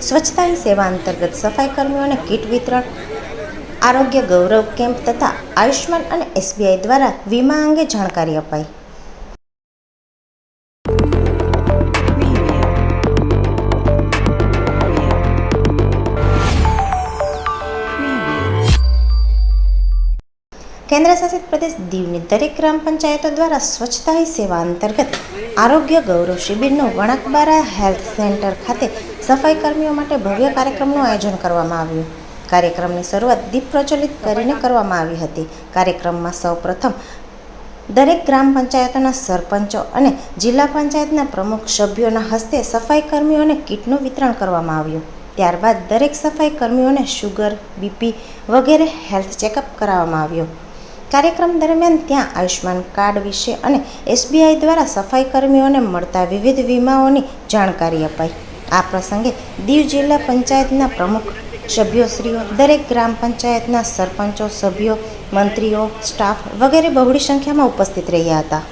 સ્વચ્છતા હી સેવા અંતર્ગત સફાઈ કર્મીઓને કીટ વિતરણ, આરોગ્ય ગૌરવ કેમ્પ તથા આયુષ્માન અને SBI દ્વારા વીમા અંગે જાણકારી અપાઈ। કેન્દ્ર શાસિત પ્રદેશ દીવની દરેક ગ્રામ પંચાયતો દ્વારા સ્વચ્છતા હી સેવા અંતર્ગત આરોગ્ય ગૌરવ શિબિરનું વણાકબારા હેલ્થ સેન્ટર ખાતે સફાઈ કર્મીઓ માટે ભવ્ય કાર્યક્રમનું આયોજન કરવામાં આવ્યું। કાર્યક્રમની શરૂઆત દીપ પ્રજ્વલિત કરીને કરવામાં આવી હતી। કાર્યક્રમમાં સૌપ્રથમ દરેક ગ્રામ પંચાયતોના સરપંચો અને જિલ્લા પંચાયતના પ્રમુખ સભ્યોના હસ્તે સફાઈ કર્મીઓને કીટનું વિતરણ કરવામાં આવ્યું। ત્યારબાદ દરેક સફાઈ કર્મીઓને શુગર, BP વગેરે હેલ્થ ચેકઅપ કરાવવામાં આવ્યું। કાર્યક્રમ દરમિયાન ત્યાં આયુષ્માન કાર્ડ વિશે અને SBI દ્વારા સફાઈ કર્મીઓને મળતા વિવિધ વીમાઓની જાણકારી અપાઈ। આ પ્રસંગે દીવ જિલ્લા પંચાયતના પ્રમુખ સભ્યોશ્રીઓ, દરેક ગ્રામ પંચાયતના સરપંચો, સભ્યો, મંત્રીઓ, સ્ટાફ વગેરે બહોળી સંખ્યામાં ઉપસ્થિત રહ્યા હતા।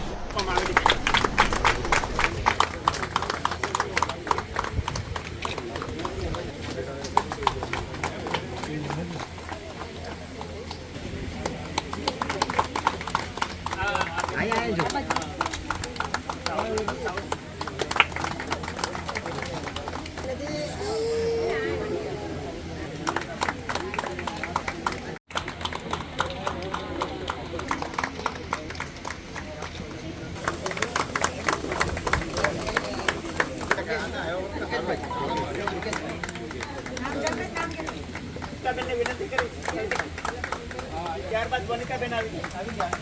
ત્યારબાદ વનિકા બેન આવી ગયા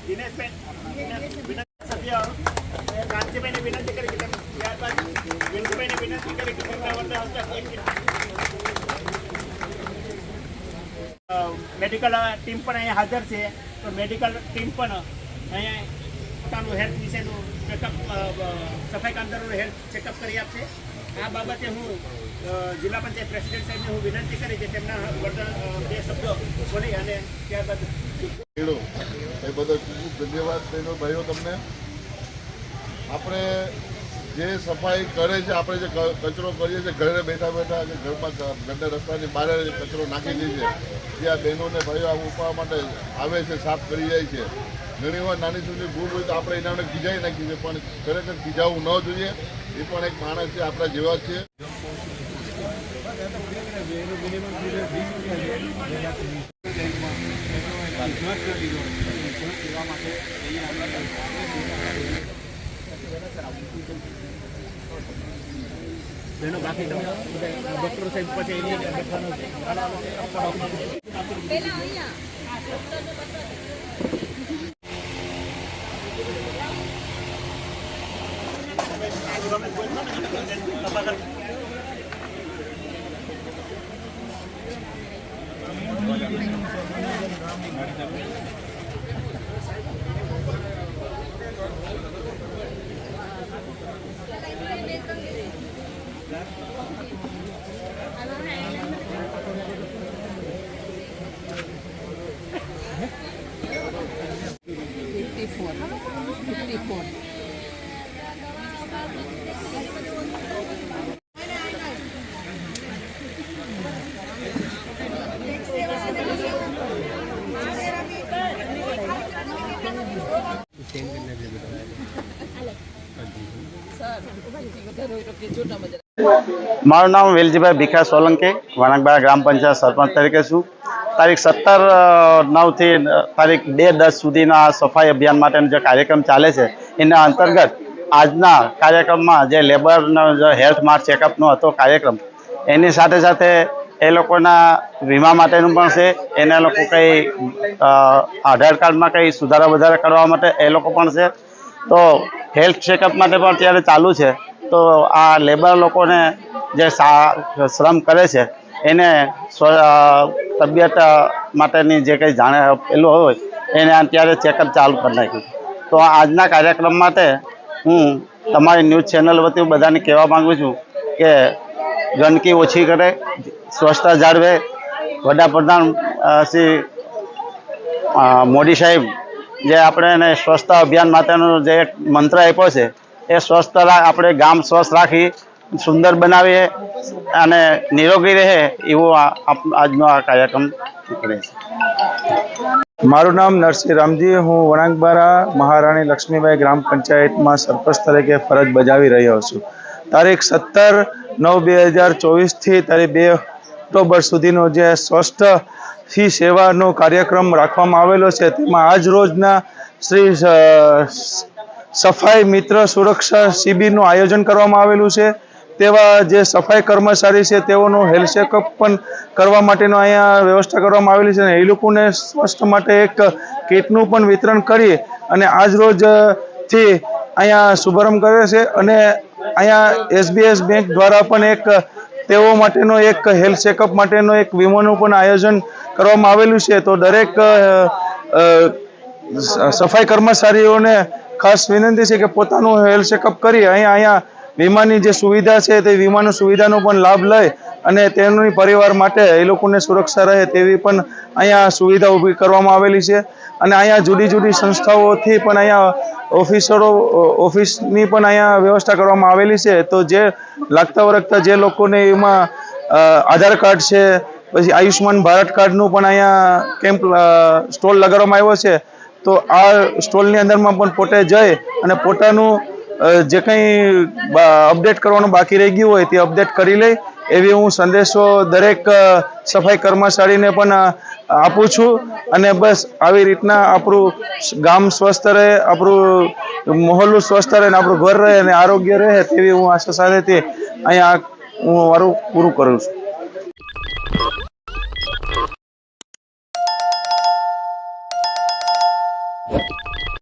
દિનેશબેન સભ્ય કાંતિભાઈને વિનંતી કરી કે ત્યારબાદ વિંદુભાઈને વિનંતી કરી કે મેડિકલ ટીમ પણ અહીંયા હાજર છે। તો મેડિકલ ટીમ પણ અહીંયા પોતાનું હેલ્થ વિશેનું ચેકઅપ, સફાઈ કામદારોનું હેલ્થ ચેકઅપ કરી આપશે। આ બાબતે હું જિલ્લા પંચાયત પ્રેસિડેન્ટ સાહેબને હું વિનંતી કરી કે તેમના વર્તન બે શબ્દો બોલી અને ત્યારબાદ એ બદલ ખૂબ ધન્યવાદ બહેનો ભાઈઓ તમને। આપણે જે સફાઈ કરે છે, આપણે જે કચરો કરીએ છીએ ઘરે બેઠા બેઠા કે ઘરમાં ઘરના રસ્તાની બહાર કચરો નાખી દઈએ છીએ, ત્યાં બહેનોને ભાઈઓ આ ઉપાડવા માટે આવે છે, સાફ કરી જાય છે। ઘણી વાર નાની સુધી ભૂલ હોય તો આપણે એના ખીજાઈ નાખીએ છીએ, પણ ખરેખર ખીજાવવું ન જોઈએ। એ પણ એક માણસ છે, આપણા જેવા જ છે। બહેનો બાકી તમે ડૉક્ટર સાહેબ પછી મારું નામ વેલજીભાઈ ભીખા સોલંકી, વણાકબારા ગ્રામ પંચાયત સરપંચ તરીકે છું। તારીખ 17/9 થી તારીખ 2/10 સુધીનો આ સફાઈ અભિયાન માટેનો જે કાર્યક્રમ ચાલે છે, એના અંતર્ગત આજના કાર્યક્રમમાં જે લેબરનો જે હેલ્થ માર્ટ ચેકઅપનો હતો કાર્યક્રમ, એની સાથે સાથે એ લોકોના વીમા માટેનું પણ છે। એના લોકો કંઈ આધાર કાર્ડમાં કંઈ સુધારા વધારા કરવા માટે એ લોકો પણ છે। તો હેલ્થ ચેકઅપ માટે પણ અત્યારે ચાલુ છે। તો આ લેબર લોકોને જે શ્રમ કરે છે એને તબિયત માટેની જે કંઈ જાણે પેલું હોય એને અત્યારે ચેકઅપ ચાલુ કરી નાખ્યું। તો આજના કાર્યક્રમ માટે હું તમારી ન્યૂઝ ચેનલ વતી બધાને કહેવા માગું છું કે ગંદકી ઓછી કરે, સ્વચ્છતા જાળવે। વડાપ્રધાન શ્રી મોદી સાહેબ જે આપણે એને સ્વચ્છતા અભિયાન માટેનો જે એક મંત્ર આપ્યો છે એ સ્વસ્થ આપણે ગામ સ્વસ્થ રાખી સુંદર બનાવીએ અને નિરોગી રહે એવો આજનો આ કાર્યક્રમ નીકળે છે. મારું નામ નરસિંહ રામજી, હું વણાકબારા મહારાણી લક્ષ્મીબાઈ ગ્રામ પંચાયતમાં સરપંચ તરીકે ફરજ બજાવી રહ્યો છું. તારીખ 17/9/2024થી તારીખ 2 ઓક્ટોબર સુધીનો જે સ્વસ્થ ही સેવાનો કાર્યક્રમ રાખવામાં આવેલો છે, તેમાં આજ રોજના શ્રી સફાઈ મિત્ર સુરક્ષા શિબિરનું આયોજન કરવામાં આવેલું છે. તેવા જે સફાઈ કર્મચારી છે તેઓનું હેલ્થ ચેકઅપ પણ કરવા માટેનો અહીંયા વ્યવસ્થા કરવામાં આવેલી છે અને એ લોકોને સ્વસ્થ માટે એક કીટનું પણ વિતરણ કરી અને આજ રોજથી અહીંયા શુભારંભ કરે છે. અને અહીંયા SBS બેંક દ્વારા પણ એક તેઓ માટેનો એક હેલ્થ ચેકઅપ માટેનો એક વીમાનું પણ આયોજન કરવામાં આવેલું છે. તો દરેક સફાઈ કર્મચારીઓને ખાસ વિનંતી છે કે પોતાનું હેલ્થ ચેકઅપ કરી અહીંયા વીમાની જે સુવિધા છે તે વીમાની સુવિધાનો પણ લાભ લઈ અને તેની પરિવાર માટે એ લોકોને સુરક્ષા રહે તેવી પણ અહીંયા સુવિધા ઊભી કરવામાં આવેલી છે. અને અહીંયા જુદી જુદી સંસ્થાઓથી પણ અહીંયા ઓફિસની પણ અહીંયા વ્યવસ્થા કરવામાં આવેલી છે. તો જે લાગતા વળગતા જે લોકોને એમાં આધાર કાર્ડ છે, પછી આયુષ્માન ભારત કાર્ડનું પણ અહીંયા કેમ્પ સ્ટોલ લગાડવામાં આવ્યો છે. તો આ સ્ટોલની અંદરમાં પણ પોતે જઈ અને પોતાનું જે કંઈ અપડેટ કરવાનું બાકી રહી ગયું હોય તે અપડેટ કરી લે એવી હું સંદેશો દરેક સફાઈ કર્મચારીને પણ આપું છું. અને બસ આવી રીતના આપણું ગામ સ્વસ્થ રહે, આપણું મહોલ્લું સ્વસ્થ રહે અને આપણું ઘર રહે અને આરોગ્ય રહે તેવી હું આશા સાથેથી અહીંયા હું મારું પૂરું કરું છું.